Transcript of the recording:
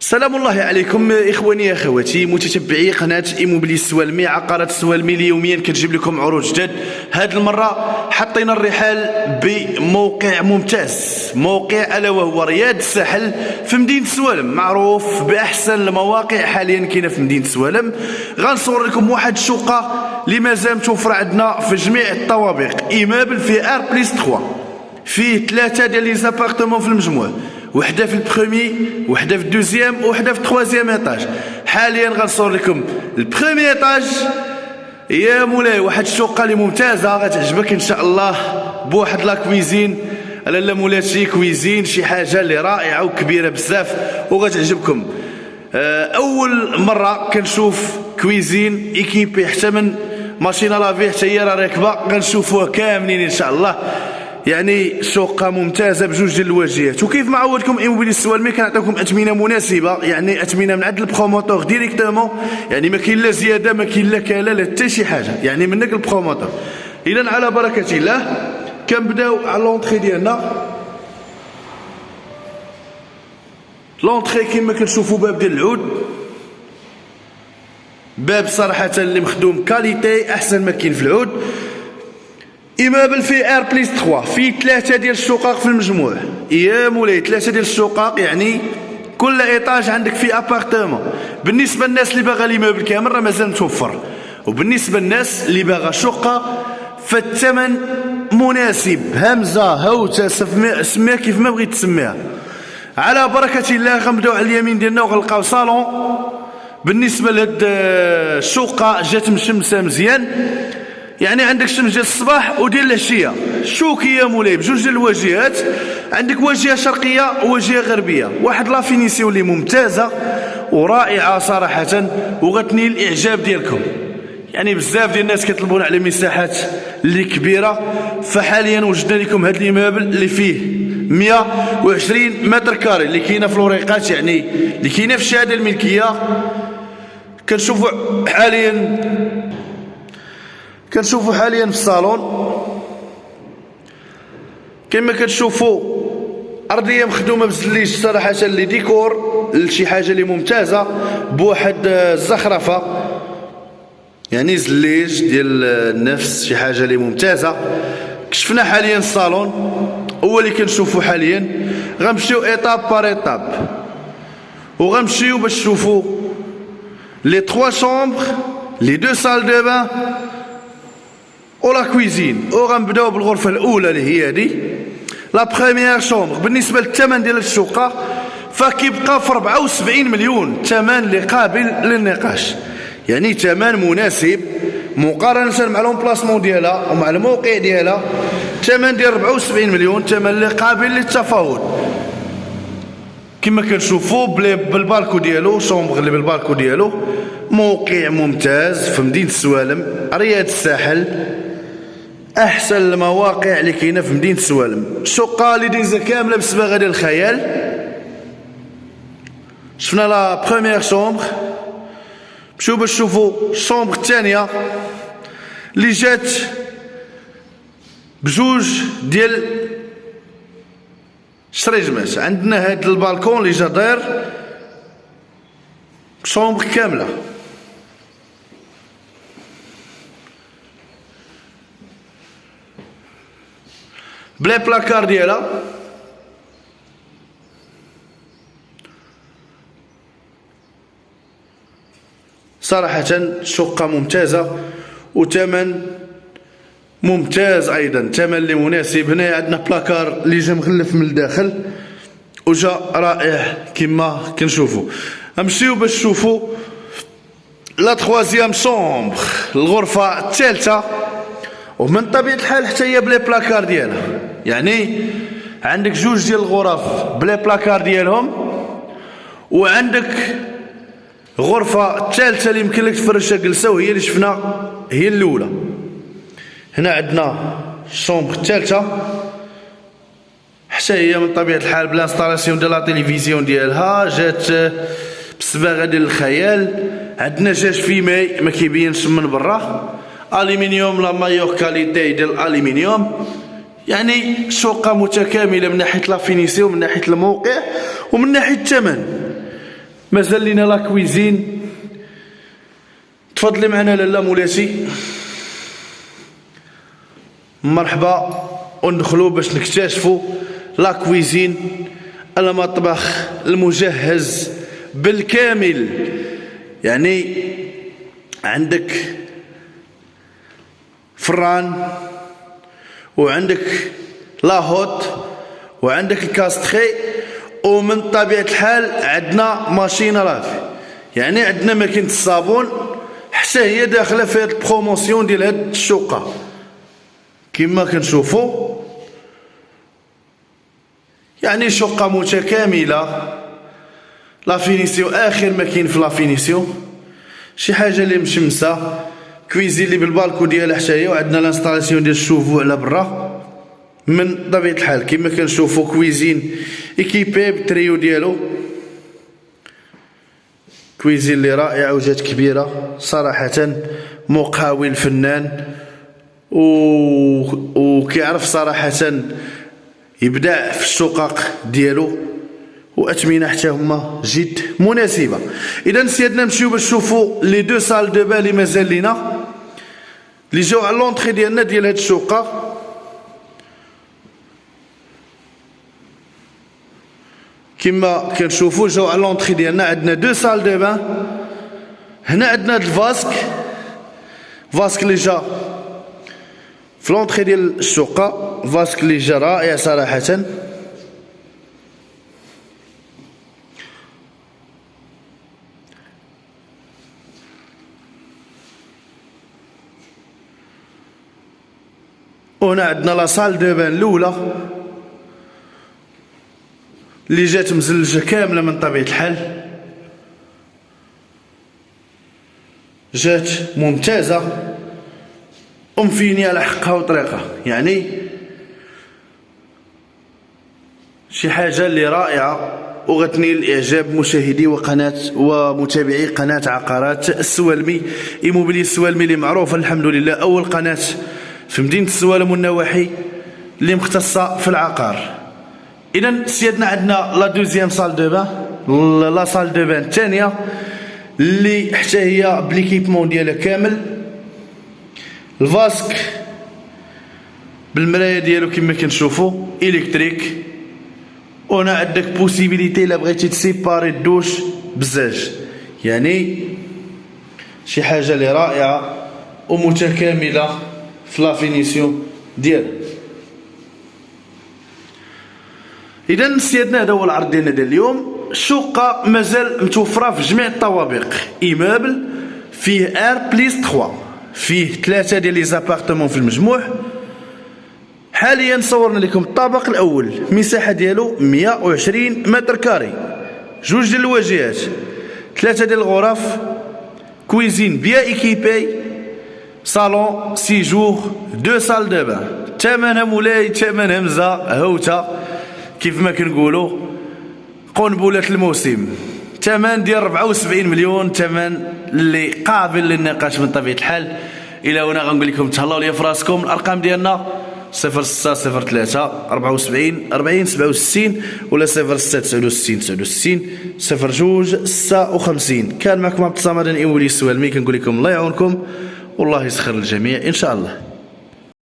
سلام الله عليكم اخواني اخواتي متتبعي قناه ايموبيلي السوالمي، عقارات السوالمي اللي يوميا كتجيب لكم عروض جدد. هذه المره حطينا الرحال بموقع ممتاز، موقع الا وهو رياض الساحل في مدينه السوالم، معروف باحسن المواقع حاليا كاينه في مدينه السوالم. غنصور لكم واحد الشقه اللي مازال متوفره عندنا في جميع الطوابق، ايمابل في ار بليس 3، فيه 3 ديال لي زابارتمون في المجموع، وحده في البروميي، وحده في الدوزيام، وحده في التروازيام ايطاج. حاليا غنصور لكم البروميي ايطاج يا مولاي، واحد الشقه اللي ممتازه غتعجبك ان شاء الله، بواحد لا كويزين لا مولاي، شي كويزين شي حاجه اللي رائعه وكبيره بزاف وغتعجبكم. اول مره كنشوف كويزين ايكيبي حتى من ماشينه لافي حتى هي راكبه، غنشوفوها كاملين ان شاء الله. يعني شقه ممتازه بجوج ديال الواجهات، وكيف ما عودتكم ايموبيلي السوالمي كنعطيكم اثمنه مناسبه، يعني اثمنه من عند البروموتور ديريكتومون، يعني ما كاين لا زياده ما كاين لا كاله لا حتى شي حاجه، يعني منك البروموتور. اذا على بركه الله كنبداو على لونطري ديالنا. لونطري كما كتشوفوا باب ديال العود، باب صراحه اللي مخدوم كاليتي احسن ما كاين في العود. ايمابل في ار بليس 3، فيه 3 ديال الشقق في المجموع يا مولاي، 3 ديال الشقق، يعني كل ايطاج عندك فيه ابارتمون. بالنسبه للناس اللي باغا الايمابل كامل راه مازال متوفر، وبالنسبه للناس اللي باغا شقه فالثمن مناسب، همزه هوته سميها كيف ما بغيت تسميها. على بركه الله غنبداو على اليمين ديالنا وغنلقاو صالون. بالنسبه لهاد الشقه جات مشمسه مزيان، يعني عندك شمس ديال الصباح وديال العشيه، شوكي يا مولاي بجوج ديال الواجهات، عندك واجهه شرقيه وواجهه غربيه، واحد لا فينيسيون اللي ممتازه ورائعه صراحه وغتنيل الاعجاب ديالكم. يعني بزاف ديال الناس كيطلبون على مساحات اللي كبيره، فحاليا وجدنا لكم هذا الايمابل اللي فيه 120 متر كاري اللي كاينه في الوريقات، يعني اللي كاينه في الشهاده الملكيه. كنشوفوا حاليا في الصالون كما كتشوفوا ارضيه مخدومه بالزليج صراحه اللي ديكور لشي حاجه اللي ممتازه بواحد الزخرفه، يعني زليج ديال النفس، شي حاجه اللي ممتازه. كشفنا حاليا الصالون هو اللي كنشوفوا حاليا. غنمشيو ايطاب بار ايطاب وغنمشيو باش تشوفوا لي 3 شومبر، لي 2 سال دو بان ولا كويزين. وغنبداو بالغرفه الاولى اللي هي هذه لا بروميير شومبر. بالنسبه للثمن ديال الشقه فكيبقى في 74 مليون، ثمن اللي قابل للنقاش، يعني ثمن مناسب مقارنه مع لومبلاسمون ديالها ومع الموقع ديالها. ثمن ديال 74 مليون ثمن اللي قابل للتفاوض. كما كنشوفوا بالبالكو ديالو، شومبر اللي بالبالكو ديالو، موقع ممتاز في مدينه السوالم، رياض الساحل، احسن المواقع اللي كاينه في مدينه السوالم. الشقه اللي دايزه كامله بالصباغه ديال الخيال. شفنا لا بروميير شومبر، مشيو باش تشوفوا الشومبر الثانيه اللي جات بجوج ديال شريجمات. عندنا هاد البالكون اللي جا داير شومبر كامله، بلا بلاكار ديالها. صراحة شقة ممتازة وثمن ممتاز ايضا، ثمن اللي مناسب. هنا عندنا بلاكار اللي جا مغلف من الداخل وجا رائع كما كنشوفوا. نمشيو باش نشوفوا لا تخوازيام شومبر، الغرفة الثالثة، ومن طبيعة الحال حتى هي بلا بلاكار ديالها، يعني عندك جوج ديال الغرف بلا بلاكار ديالهم، وعندك غرفة الثالثة اللي يمكن لك تفرشها جلسة، وهي اللي شفنا هي الأولى. هنا عندنا الشومبر الثالثة حتى هي من طبيعة الحال بلانستالاسيون ديال لا تيليفزيون ديالها، جات بالصباغة ديال الخيال. عندنا جاج فيماي ما كيبينش من برا، الومنيوم لا مايور كاليتي ديال الالومنيوم، يعني شقة متكاملة من ناحية لا فينيسيون، من ناحية الموقع، ومن ناحية الثمن. مازال لينا لا كويزين. تفضلي معنا لاله مولاتي. مرحبا. وندخلوا باش نكتشفوا لا كويزين، المطبخ المجهز بالكامل. يعني عندك فران، وعندك لاهوت، وعندك الكاستخي، ومن طبيعة الحال عندنا ماشينة لافي. يعني عندنا ماكينة الصابون حتى هي داخلة في هاد البروموسيون ديال هاد الشقة كما كنشوفوا. يعني شقة متكاملة، لا فينيسيون اخر ما كاين في لا فينيسيون، شي حاجة اللي مشمسة. كويزين اللي بالبالكو ديالها حتى هي، وعندنا لانستالاسيون ديال الشوفو على برا. من طبيعة الحال كما كنشوفوا كويزين ايكيبي بالتريو ديالو، كويزين اللي رائعة وجات كبيرة صراحة. مقاول فنان وكيعرف صراحة يبدع في الشقق ديالو، واثمنه حتى هما جد مناسبة. اذا سيادنا نمشيو باش نشوفوا لي دو سال دو بان اللي مازال لينا، اللي جاو على لونطري ديالنا ديال هاد الشقة. كما كنشوفوا جاو على لونطري ديالنا عندنا دو سال دو بان. هنا عندنا هاد الفاسك اللي جا في لونطري ديال الشقة، فاسك اللي جا رائع صراحة. وهنا عندنا لا سال دو بان الاولى اللي جات مزلجه كامله من طبيعه الحال، جات ممتازه ومفينيه على حقها وطريقه. يعني شي حاجه اللي رائعه وغتنيل الاعجاب مشاهدي ومتابعي قناه عقارات السوالمي. ايموبيلي السوالمي اللي معروفه الحمد لله اول قناه في مدينة السوالم والنواحي اللي مختصة في العقار. إذا سيادنا عندنا لا دوزيام سال دو بان، لا سال دو بان الثانية اللي حتى هي بليكيبمون ديالها كامل، الفاسك بالمراية ديالو كما كنشوفوا إلكتريك. وهنا عندك بوسيبيليتي إلا بغيتي تسيباري الدوش بزاج. يعني شي حاجة اللي رائعة ومتكاملة في لا فينيسيون ديالها. اذا سيادنا هذا هو العرض ديالنا ديال اليوم. الشقه مازال متوفره في جميع الطوابق، ايموبل فيه ار بليس 3، فيه 3 ديال لي زابارتمون في المجموع. حاليا صورنا لكم الطابق الاول، المساحه ديالو 120 متر كاري، 2 ديال الواجهات، 3 ديال الغرف، كويزين بيا ايكيبي، صالون سيجور، 2 سال دو بان. ثمنها مولاي ثمن همزه هوته كيف ما كنقولوا، قنبله الموسم. ثمن ديال 74 مليون، ثمن اللي قابل للنقاش من طبيعه الحال. الى هنا غنقول لكم تهلاو ليا في راسكم. الارقام ديالنا 0603 74 40 67 ولا 06 69 69 02 56. كان معكم عبد الصمد ايموبيلي السوالمي، كنقول لكم الله يعاونكم والله يسخر الجميع ان شاء الله.